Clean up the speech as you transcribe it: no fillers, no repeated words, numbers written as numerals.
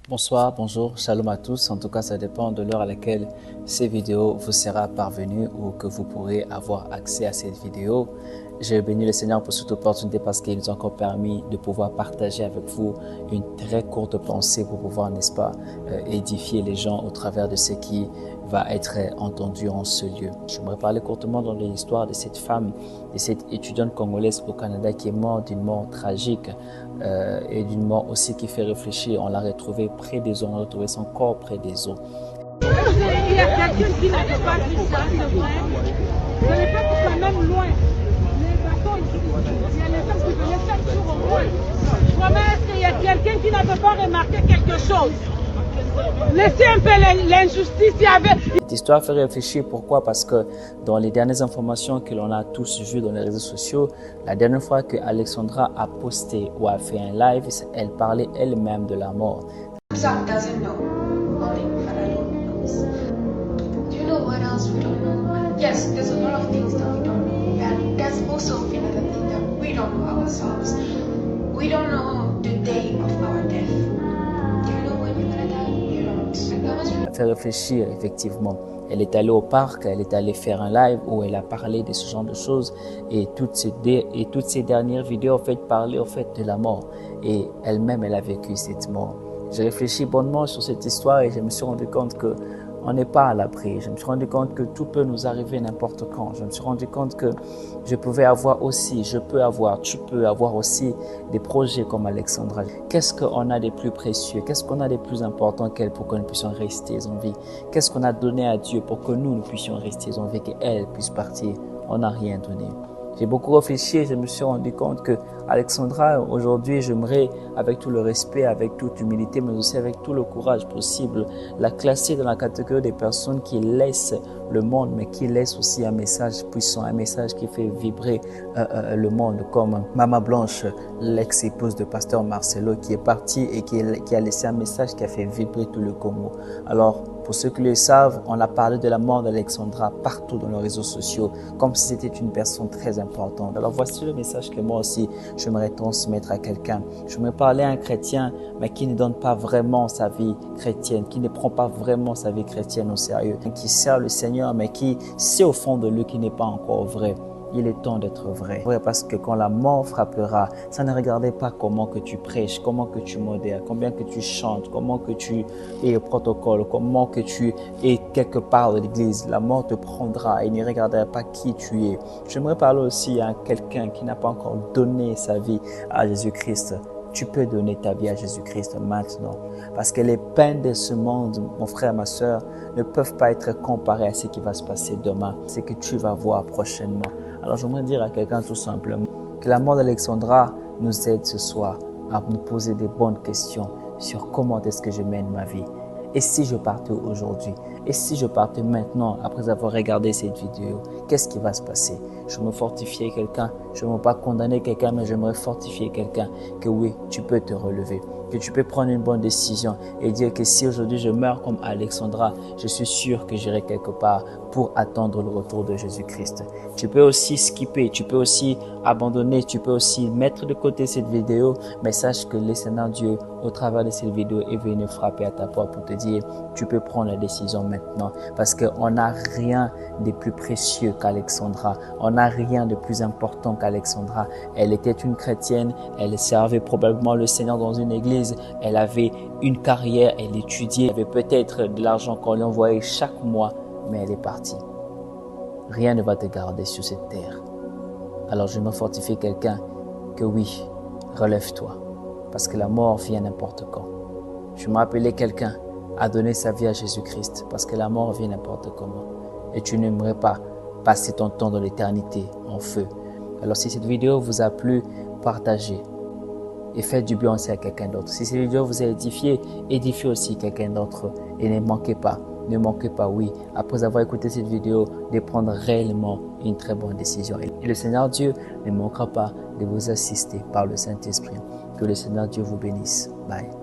Bonsoir, bonjour, shalom à tous. En tout cas, ça dépend de l'heure à laquelle ces vidéos vous sera parvenue ou que vous pourrez avoir accès à cette vidéo. J'ai béni le Seigneur pour cette opportunité parce qu'il nous a encore permis de pouvoir partager avec vous une très courte pensée pour pouvoir, n'est-ce pas, édifier les gens au travers de ce qui va être entendu en ce lieu. J'aimerais parler courtement dans l'histoire de cette femme, de cette étudiante congolaise au Canada qui est morte d'une mort tragique et d'une mort aussi qui fait réfléchir. On l'a retrouvée près des eaux, on a retrouvé son corps près des eaux. Il y a quelqu'un qui n'a pas vu ça, c'est vrai. Ce n'est pas quand même loin. Les bateaux, il y a les gens qui venaient chaque jour au moins. Je promets qu'il y a quelqu'un qui n'a pas remarqué quelque chose. Laissez un peu l'injustice. Il y avait... Cette histoire fait réfléchir. Pourquoi? Parce que dans les dernières informations que l'on a tous vues dans les réseaux sociaux, la dernière fois que Alexandra a posté ou a fait un live, elle parlait elle-même de la mort. Sam doesn't know. Only Faralo knows. Do you know what else we don't know? Yes, there's a lot of things that we don't know. And there's also another thing that we don't know ourselves. We don't know the day of our death. Do you know when you're gonna die? You don't. Ça fait réfléchir, effectivement. Elle est allée au parc, elle est allée faire un live où elle a parlé de ce genre de choses et toutes ces dernières vidéos en fait parlaient en fait de la mort et elle-même elle a vécu cette mort. J'ai réfléchi bonnement sur cette histoire et je me suis rendu compte que on n'est pas à l'abri. Je me suis rendu compte que tout peut nous arriver n'importe quand. Je me suis rendu compte que tu peux avoir aussi des projets comme Alexandra. Qu'est-ce qu'on a de plus précieux? Qu'est-ce qu'on a de plus important qu'elle pour que nous puissions rester en vie? Qu'est-ce qu'on a donné à Dieu pour que nous puissions rester en vie, qu'elle puisse partir? On n'a rien donné. J'ai beaucoup réfléchi et je me suis rendu compte que Alexandra, aujourd'hui, j'aimerais, avec tout le respect, avec toute humilité, mais aussi avec tout le courage possible, la classer dans la catégorie des personnes qui laissent le monde, mais qui laissent aussi un message puissant, un message qui fait vibrer le monde, comme Maman Blanche, l'ex-épouse de pasteur Marcelo, qui est partie et qui a laissé un message qui a fait vibrer tout le Congo. Alors, pour ceux qui le savent, on a parlé de la mort d'Alexandra partout dans les réseaux sociaux, comme si c'était une personne très importante. Alors voici le message que moi aussi, j'aimerais transmettre à quelqu'un. J'aimerais parler à un chrétien, mais qui ne donne pas vraiment sa vie chrétienne, qui ne prend pas vraiment sa vie chrétienne au sérieux, qui sert le Seigneur, mais qui sait au fond de lui qu'il n'est pas encore vrai. Il est temps d'être vrai. Parce que quand la mort frappera, ça ne regardait pas comment que tu prêches, comment que tu modères, combien que tu chantes, comment que tu es au protocole, comment que tu es quelque part de l'église. La mort te prendra et ne regardera pas qui tu es. J'aimerais parler aussi à quelqu'un qui n'a pas encore donné sa vie à Jésus-Christ. Tu peux donner ta vie à Jésus-Christ maintenant. Parce que les peines de ce monde, mon frère, ma soeur, ne peuvent pas être comparées à ce qui va se passer demain, ce que tu vas voir prochainement. Alors j'aimerais dire à quelqu'un tout simplement que la mort d'Alexandra nous aide ce soir à nous poser des bonnes questions sur comment est-ce que je mène ma vie. Et si je partais aujourd'hui? Et si je partais maintenant après avoir regardé cette vidéo? Qu'est-ce qui va se passer? J'aimerais fortifier quelqu'un, je n'aimerais pas condamner quelqu'un, mais j'aimerais fortifier quelqu'un que oui, tu peux te relever, que tu peux prendre une bonne décision et dire que si aujourd'hui je meurs comme Alexandra, je suis sûr que j'irai quelque part pour attendre le retour de Jésus-Christ. Tu peux aussi skipper, tu peux aussi abandonner, tu peux aussi mettre de côté cette vidéo, mais sache que le Seigneur Dieu, au travers de cette vidéo, est venu frapper à ta porte pour te dire, tu peux prendre la décision maintenant parce qu'on n'a rien de plus précieux qu'Alexandra. On n'a rien de plus important qu'Alexandra. Elle était une chrétienne, elle servait probablement le Seigneur dans une église, elle avait une carrière, elle étudiait, elle avait peut-être de l'argent qu'on lui envoyait chaque mois, mais elle est partie. Rien ne va te garder sur cette terre. Alors je me fortifie quelqu'un que oui, relève-toi, parce que la mort vient n'importe quand. Je me rappelais quelqu'un à donner sa vie à Jésus-Christ, parce que la mort vient n'importe comment. Et tu n'aimerais pas passer ton temps dans l'éternité en feu. Alors si cette vidéo vous a plu, partagez et faites du bien aussi à quelqu'un d'autre. Si cette vidéo vous a édifié, édifiez aussi quelqu'un d'autre et ne manquez pas, oui, après avoir écouté cette vidéo, de prendre réellement une très bonne décision. Et le Seigneur Dieu ne manquera pas de vous assister par le Saint-Esprit. Que le Seigneur Dieu vous bénisse. Bye.